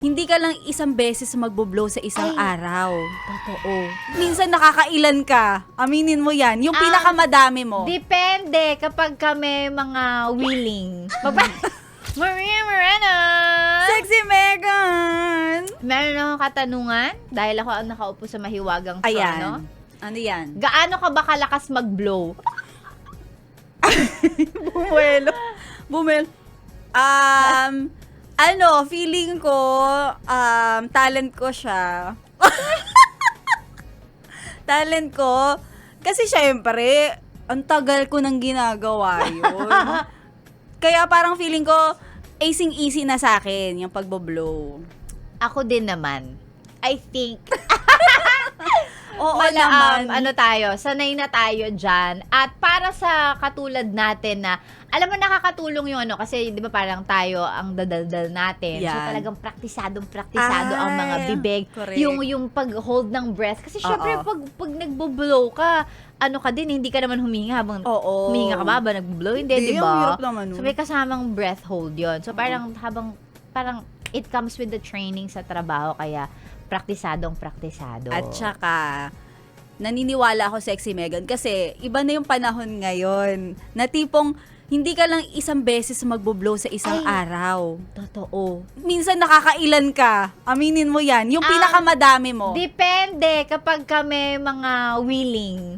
Hindi ka lang isang beses magbo-blow sa isang araw. Totoo. Minsan nakakailan ka. Aminin mo yan. Yung pinakamadami mo. Depende kapag kami mga willing. Maria Moreno! Sexy Megan! Meron akong katanungan dahil ako ang nakaupo sa mahiwagang trono. Ayan. Ano yan? Gaano ka ba kalakas mag-blow? Bumelo. Feeling ko, talent ko siya. Talent ko. Kasi syempre, ang tagal ko nang ginagawa yun. Kaya parang feeling ko, easy na sa akin yung pagbo-blow. Ako din naman. I think, Oo naman. sanay na tayo dyan. At para sa katulad natin na, alam mo nakakatulong yung kasi di ba parang tayo ang dadaldal natin. Yan. So talagang praktisado ang mga bibig. Correct. Yung pag-hold ng breath. Kasi syempre pag nagbo-blow ka, ka din, hindi ka naman huminga habang huminga ka ba nagbo-blow? Hindi, di ang ba? hirap naman nun. So may kasamang breath hold yon. So parang parang it comes with the training sa trabaho, kaya praktisado. At saka, naniniwala ako, Sexy Megan, kasi iba na yung panahon ngayon na tipong hindi ka lang isang beses magbo-blow sa isang araw. Totoo. Minsan nakakailan ka. Aminin mo yan. Yung pinakamadami mo. Depende kapag kami mga willing.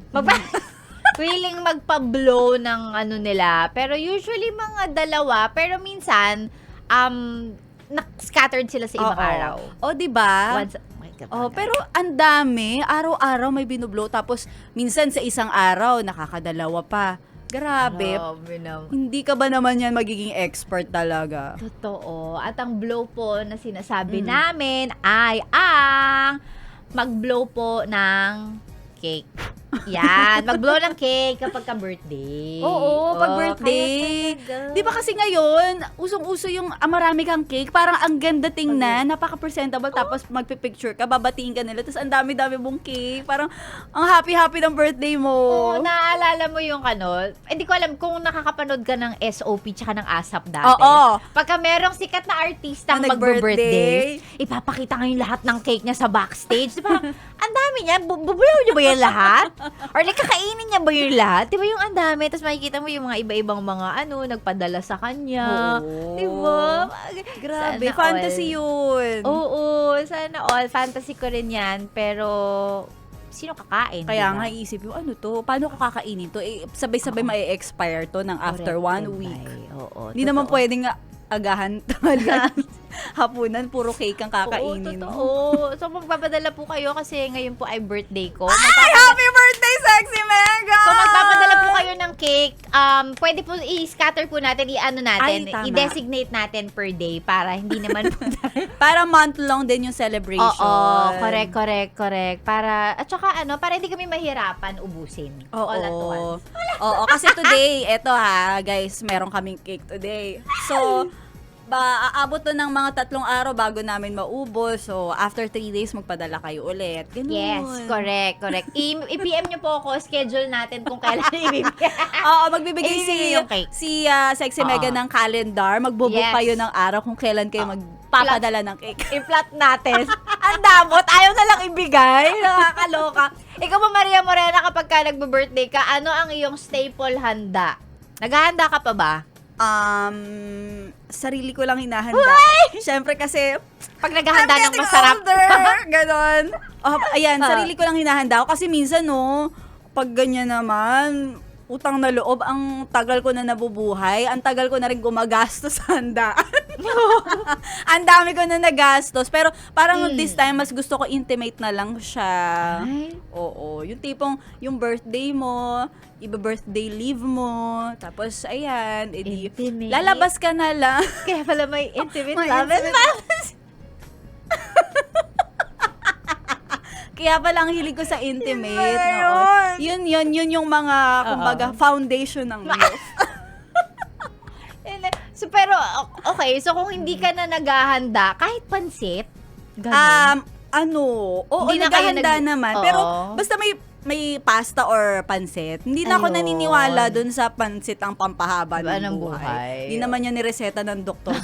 Willing magpa-blow ng nila. Pero usually mga dalawa. Pero minsan, scattered sila sa ibang araw. O, diba? Once, Pero ang dami. Araw-araw may binublow. Tapos, minsan sa isang araw, nakakadalawa pa. Grabe. Hindi ka ba naman yan magiging expert talaga? Totoo. At ang blow po na sinasabi namin ay ang mag-blow po ng cake. Yan. Mag-blow ng cake kapag ka-birthday. Oo, pag birthday. Di ba kasi ngayon, usong-uso yung marami kang cake, parang ang ganda tingnan, napaka-presentable, tapos magpipicture ka, babatiin ka nila, tapos ang dami-dami mong cake, parang ang happy-happy ng birthday mo. Oo, naaalala mo yung hindi ko alam kung nakakapanood ka ng SOP tsaka ng ASAP dati. Oo. Pagka merong sikat na artista Na magbe-birthday, ipapakita nga yung lahat ng cake niya sa backstage. Di ba? Ang dami niya, bubulaw niya ba yan lahat? Or kakainin niya ba yung lahat? Di ba yung ang dami? Tapos makikita mo yung mga iba-ibang mga nagpadala sa kanya. Oo. Di ba? Grabe, Sana fantasy yun. Oo, sana all. Fantasy ko rin yan. Pero, sino kakain? Kaya diba? nga iisip yung paano ko kakainin to? Sabay-sabay ma-expire to ng after 1 week. Oo, Hindi naman pwedeng agahan hapunan, puro cake ang kakainin. Oo, so magpapadala po kayo kasi ngayon po ay birthday ko. Ay, happy birthday, Sexy Mega! So magpapadala po kayo ng cake. Pwede po i-scatter po natin, Ay, tama. i-designate natin per day para hindi naman po Para month-long din yung celebration. Oo, correct. Para, at saka para hindi kami mahirapan ubusin. All at once. Oo, kasi today, guys, meron kaming cake today. So, aabot to ng mga 3 araw bago namin maubos. So, after 3 days, magpadala kayo ulit. Ganun. Yes, correct. I-PM nyo po ako, schedule natin kung kailan ibibigay. Oo, magbibigay yung cake. si Sexy Mega ng calendar. Magbubook Yes. kayo ng araw kung kailan kayo magpapadala ng cake. I-plot natin. Ang damot, ayaw na lang ibigay. Nakakaloka. Ikaw ba, Maria Morena, kapag ka nagbe-birthday ka, ano ang iyong staple handa? Naghahanda ka pa ba? Sarili ko lang hinahanda. Siyempre kasi, Pag naghahanda ng getting masarap. older, ganon. Ayan, sarili ko lang hinahanda ako kasi minsan, pag ganyan naman, utang na loob, ang tagal ko na nabubuhay, ang tagal ko na rin gumagastos sa handaan. Ang dami ko na nagastos. Pero parang this time, mas gusto ko intimate na lang siya. Ay. Oo. Yung tipong, yung birthday mo, iba-birthday leave mo, tapos, ayan, edi, Intimate. lalabas ka na lang. Kaya pala may intimate May love and intimate Kaya pala ang hilig ko sa intimate. Yun yung mga, kumbaga, foundation ng love. So, pero, okay. So, kung hindi ka na naghahanda, kahit pansit, ganun. Oo, Hindi na kayo naghahanda naman. Oo. Pero, basta may pasta or pansit. Hindi na ako Ayun. naniniwala dun sa pansit ang pampahaba Diba, ng ng buhay. buhay? Hindi naman yan nireseta ng doktor.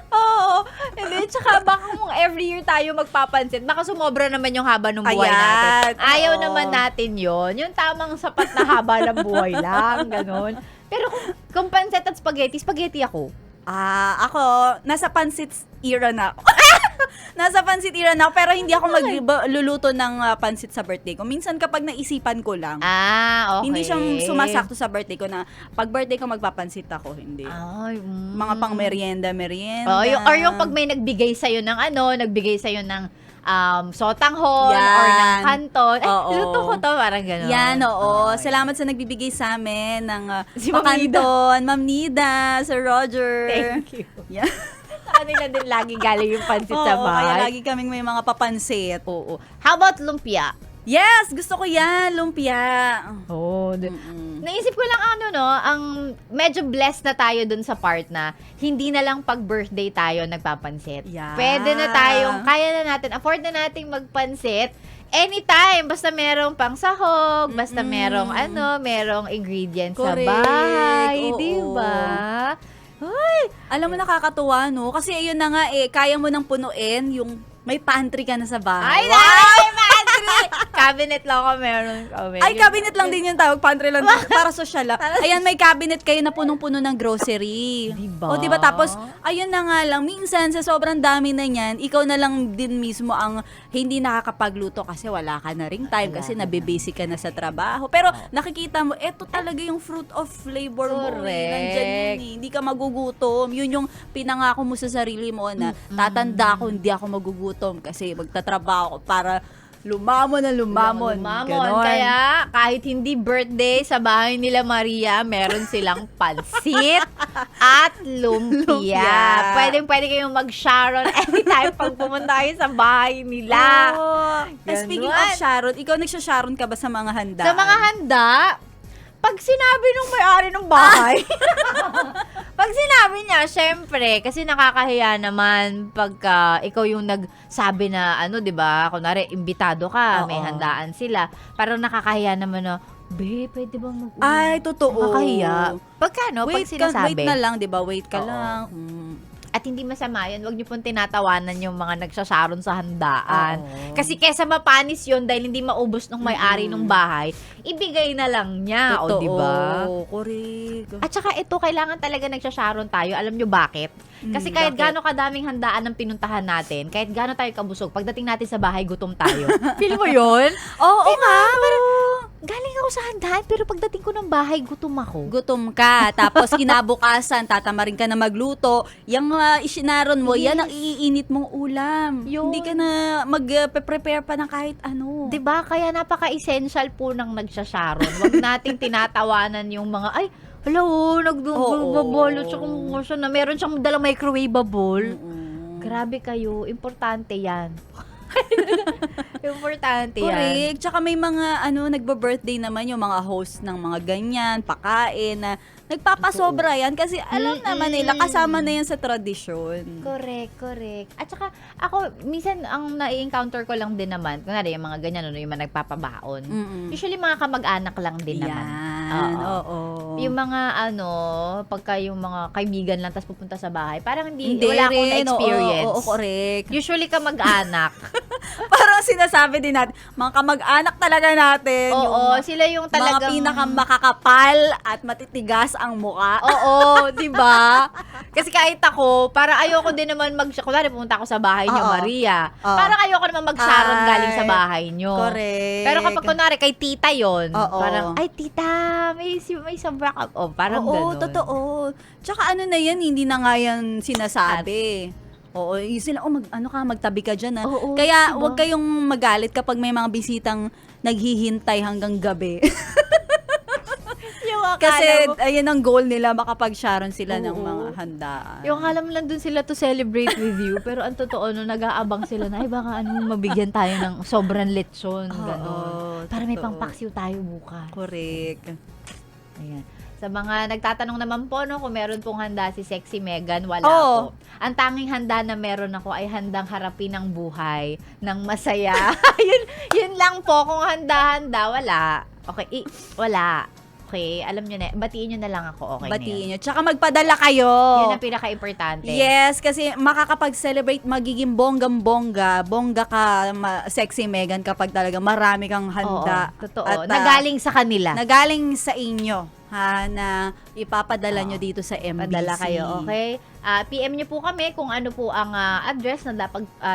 Oo. Hindi, tsaka baka kung every year tayo magpapansit, baka sumobra naman yung haba ng buhay natin. Ayan, Ayaw oo. naman natin yon. Yung tamang sapat na haba ng buhay lang, ganun. Pero kung pansit at spaghetti, spaghetti ako. Ako, nasa pansit era na ako. Nasa pansit era na ako, pero hindi ako magluluto ng pansit sa birthday ko. Minsan kapag naisipan ko lang, Okay. hindi siya sumasakto sa birthday ko na pag birthday ko magpapansit ako, hindi. Ay, Mga pang merienda. Oh, yung pag may nagbigay sa'yo ng nagbigay sa'yo ng sotanghon Yan. or ng kanton. Ay, Oo. luto ko to, parang gano'n. Yan, oo. Ay. Salamat sa nagbibigay sa amin ng Si Ma'am Nida. pakanton, Ma'am Nida, Sir Roger. Thank you. Yan. Sa kanila din lagi galing yung pansit sa Oo, bahay. kaya lagi kaming may mga papansit. Oo. How about lumpia? Yes, gusto ko yan, lumpia. Oh, Mm-mm. naisip ko lang ang medyo blessed na tayo dun sa part na hindi na lang pag birthday tayo nagpapansit. Yeah. Pwede na tayong, kaya na natin, afford na nating magpansit anytime. Basta merong pang sahog, basta merong merong ingredients sa Correct. bahay. Oo. Diba? Ay, Alam mo, nakakatuwa, no? Kasi ayun na nga kaya mo nang punuin yung may pantry ka na sa bahay. ay, pantry! Cabinet lang ako meron. Ay, cabinet lang din yung tawag. Pantry lang din. Para social lang. Ayan, may cabinet kayo na punong-puno ng grocery. Diba? O, diba? Tapos, ayun na nga lang. Minsan, sa sobrang dami na yan, ikaw na lang din mismo ang hindi nakakapagluto kasi wala ka na ring time kasi nabibasic ka na sa trabaho. Pero, nakikita mo, eto talaga yung fruit of labor mo. Correct. Nandyan yun eh. Hindi ka magugutom. Yun yung pinangako mo sa sarili mo na tatanda ako, hindi ako magugutom kasi magtatrabaho ko para lumamon na lumamon. Ganon. Kaya, kahit hindi birthday sa bahay nila Maria, meron silang pansit at lumpia. Lumpia. Pwede kayong mag-Sharon anytime pag pumunta kayo sa bahay nila. Oh. And Ganon. speaking of Sharon, ikaw nagsha-Sharon ka ba sa mga handa? Sa mga handa, pag sinabi nung may-ari ng bahay, pag sinabi niya, syempre, kasi nakakahiya naman pagka ikaw yung nagsabi na, 'di ba? Kunwari, imbitado ka, may Oo. handaan sila. Parang nakakahiya naman na, "Be, pwede bang mag-uwi?" Ay, totoo. Nakakahiya. Pagkano? Pag sinasabi. Wait na lang, di ba? Wait ka Oo. lang. At hindi masama yun. Huwag niyo pong tinatawanan yung mga nagsasharon sa handaan. Oo. Kasi kesa mapanis yun dahil hindi maubos ng may-ari ng bahay, ibigay na lang niya. O, Totoo. di ba? Correct. At saka ito, kailangan talaga nagsasharon tayo. Alam nyo bakit? Kasi kahit bakit? gaano kadaming handaan ang pinuntahan natin, kahit gaano tayo kabusog, pagdating natin sa bahay, gutom tayo. Feel mo yun? Oo, Diba? pero Galing ako sa handaan, pero pagdating ko ng bahay, gutom ako. gutom ka, tapos kinabukasan, tatamarin ka na magluto, yung isinaron mo, yan ang iinit mong ulam. Yun. Hindi ka na mag-prepare pa ng kahit ano. Diba? Kaya napaka-essential po ng nagsasharon. Huwag nating tinatawanan yung mga, ay, hello, nagbabalot siya kung siya na meron siyang dalang microwavable. Grabe kayo, importante yan. Importante yan. Correct. Tsaka may mga nagba-birthday naman yung mga host ng mga ganyan, pakain na nagpapasobra yan kasi alam naman nila kasama na yan sa tradisyon. Correct. At saka, ako, minsan, ang na-encounter ko lang din naman, kunwari, yung mga ganyan, yung mga nagpapabaon. Usually, mga kamag-anak lang din naman. Yan, oo. Yung mga, pagka yung mga kaibigan lang, tapos pupunta sa bahay, parang wala akong rin. na-experience. Oo, correct. Usually, kamag-anak. Parang sinasabi din natin, mga kamag-anak talaga natin. Oo, yung sila yung talagang... mga pinakamakakapal at matitigas ang muka. Oo, di ba? Kasi kahit ako, para ayoko din naman kunwari pumunta ako sa bahay niyo, Oo. Maria. Oo. Parang ayoko naman mag-sharon Ay, galing sa bahay niyo. Correct. Pero kapag kunwari kay tita yon, Oo. parang, ay tita, may sobra ka. Oh, parang Oo, ganun. totoo. Tsaka na yan, hindi na nga yan sinasabi. Oo, yung sila, magtabi ka dyan. Oo, Kaya diba? huwag kayong magalit kapag may mga bisitang naghihintay hanggang gabi. Yung akala Kasi mo, ayan ang goal nila, makapag-sharon sila ng Oo. mga handaan. yung akala mo lang dun sila to celebrate with you. Pero ang totoo, no, nag-aabang sila na, ay baka mabigyan tayo ng sobrang lechon. Ganon. Para may totoo. pangpaksiw tayo bukas. Correct. Ayan. Sa mga nagtatanong naman po, no, kung meron pong handa si Sexy Megan, wala Oo. po. Ang tanging handa na meron ako ay handang harapin ang buhay ng masaya. yun lang po, kung handa-handa, wala. Okay, wala. Okay, alam nyo na, batiin nyo na lang ako, okay Batiin na nyo. Tsaka magpadala kayo. yun ang pinaka-importante. Yes, kasi makakapag-celebrate, magiging bonggang-bongga. Bongga ka, sexy Megan, kapag talaga marami kang handa. Oo, totoo. At, Nagaling sa kanila. nagaling sa inyo, ha, na ipapadala nyo dito sa MBC. Padala kayo, okay? PM nyo po kami kung ano po ang address na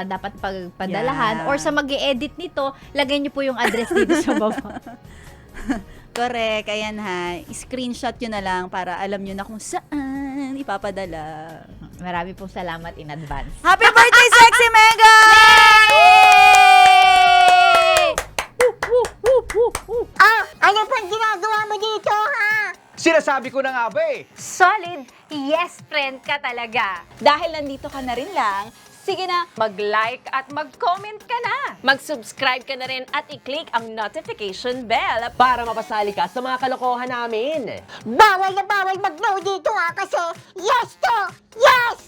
dapat pagpadalahan. Yeah. Or sa mag-e-edit nito, lagay nyo po yung address dito sa baba. Correct, ayan ha. Screenshot nyo na lang para alam nyo na kung saan ipapadala. Marami pong salamat in advance. Happy birthday, sexy Megan! Ano pang ginagawa mo dito, ha? Sinasabi ko na nga ba eh. Solid yes friend ka talaga. Dahil nandito ka na rin lang, sige na, Mag-like at mag-comment ka na. mag-subscribe ka na rin at i-click ang notification bell. Para mapasali ka sa mga kalokohan namin. Bawal na bawal mag-no dito, ha? Kasi yes to yes!